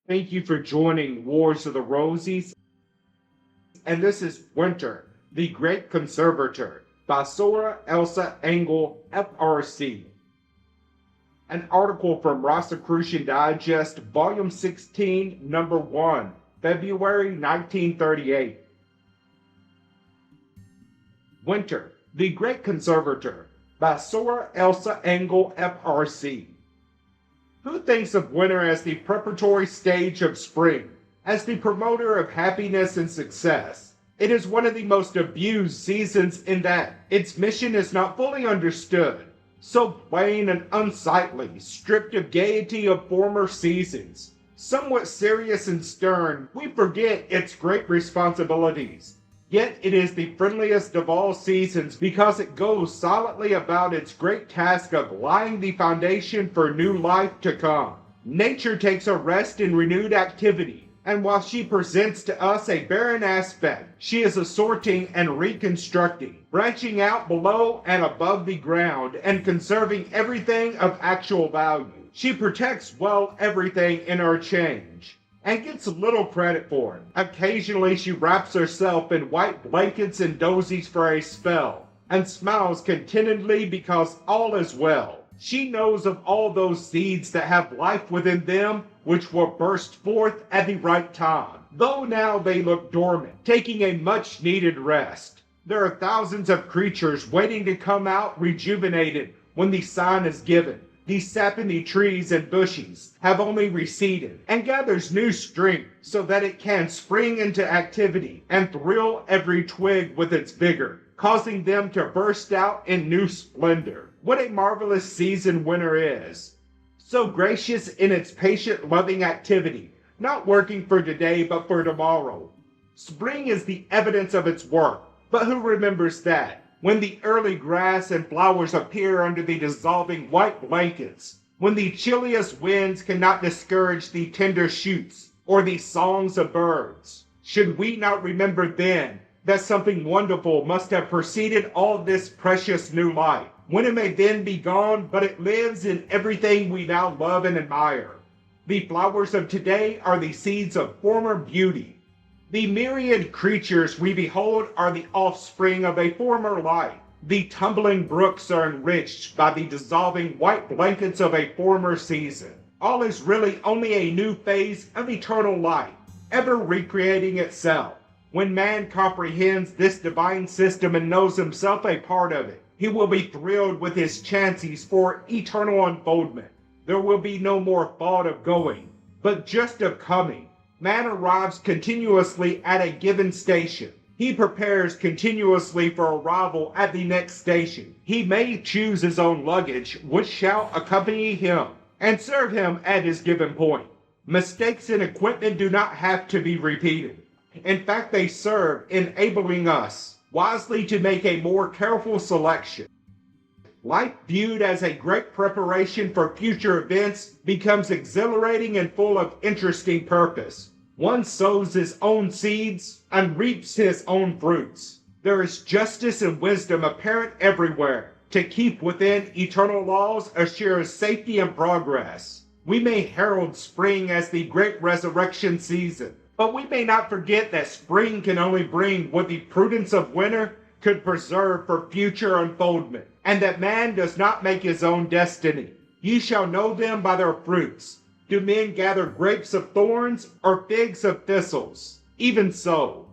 Thank you for joining Wars of the Rosies. And this is Winter, the Great Conservator by Soror Elsa F.R.C. An article from Rosicrucian Digest, Volume 16, Number 1, February 1938. Winter, the Great Conservator by Soror Elsa F.R.C. Who thinks of winter as the preparatory stage of spring, as the promoter of happiness and success? It is one of the most abused seasons in that its mission is not fully understood. So plain and unsightly, stripped of gaiety of former seasons. Somewhat serious and stern, we forget its great responsibilities. Yet it is the friendliest of all seasons because it goes silently about its great task of laying the foundation for new life to come. Nature takes a rest in renewed activity, and while she presents to us a barren aspect, she is assorting and reconstructing, branching out below and above the ground, and conserving everything of actual value. She protects well everything in her change, and gets little credit for it. Occasionally she wraps herself in white blankets and dozes for a spell, and smiles contentedly because all is well. She knows of all those seeds that have life within them which will burst forth at the right time, though now they look dormant, taking a much-needed rest. There are thousands of creatures waiting to come out rejuvenated when the sign is given. The sap in the trees and bushes have only receded, and gathers new strength so that it can spring into activity and thrill every twig with its vigor, causing them to burst out in new splendor. What a marvelous season winter is! So gracious in its patient, loving activity, not working for today but for tomorrow. Spring is the evidence of its work, but who remembers that? When the early grass and flowers appear under the dissolving white blankets, when the chilliest winds cannot discourage the tender shoots or the songs of birds, should we not remember then that something wonderful must have preceded all this precious new life? When it may then be gone, but it lives in everything we now love and admire. The flowers of today are the seeds of former beauty. The myriad creatures we behold are the offspring of a former life. The tumbling brooks are enriched by the dissolving white blankets of a former season. All is really only a new phase of eternal life, ever recreating itself. When man comprehends this divine system and knows himself a part of it, he will be thrilled with his chances for eternal unfoldment. There will be no more thought of going, but just of coming. Man arrives continuously at a given station. He prepares continuously for arrival at the next station. He may choose his own luggage, which shall accompany him and serve him at his given point. Mistakes in equipment do not have to be repeated. In fact, they serve enabling us wisely to make a more careful selection. Life viewed as a great preparation for future events becomes exhilarating and full of interesting purpose. One sows his own seeds and reaps his own fruits. There is justice and wisdom apparent everywhere. To keep within eternal laws assures safety and progress. We may herald spring as the great resurrection season, but we may not forget that spring can only bring what the prudence of winter could preserve for future unfoldment, and that man does not make his own destiny. Ye shall know them by their fruits. Do men gather grapes of thorns or figs of thistles? Even so.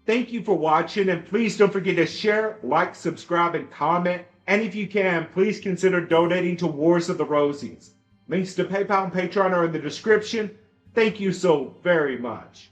Thank you for watching, and please don't forget to share, like, subscribe, and comment. And if you can, please consider donating to Wars of the Rosies. Links to PayPal and Patreon are in the description. Thank you so very much.